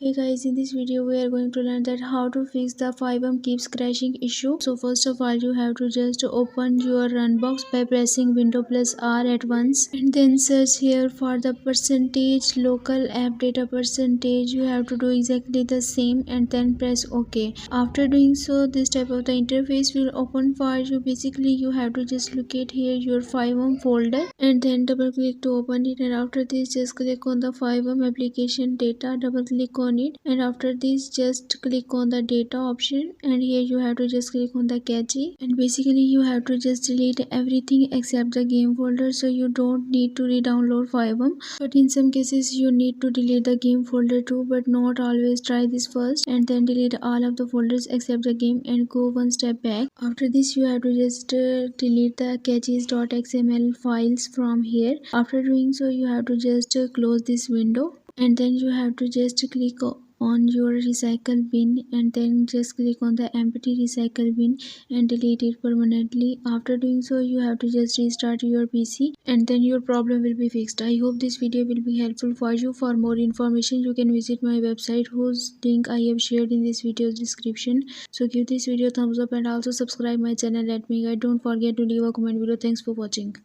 Hey guys, in this video we are going to learn that how to fix the FiveM keeps crashing issue. So first of all you have to just open your run box by pressing Window plus R at once and then search here for the percentage local app data percentage. You have to do exactly the same and then press OK. After doing so, this type of the interface will open for you. Basically you have to just locate here your FiveM folder and then double click to open it, and after this just click on the FiveM application data, double click on it, and after this just click on the data option, and here you have to just click on the cache, and basically you have to just delete everything except the game folder. So you don't need to re-download FiveM, but in some cases you need to delete the game folder too, but not always. Try this first and then delete all of the folders except the game and go one step back. After this you have to just delete the caches.xml files from here. After doing so you have to just close this window, and then you have to just click on your recycle bin and then just click on the empty recycle bin and delete it permanently. After doing so you have to just restart your PC and then your problem will be fixed. I hope this video will be helpful for you. For more information you can visit my website whose link I have shared in this video's description. So give this video a thumbs up and also subscribe my channel. Let me guide. Don't forget to leave a comment below. Thanks for watching.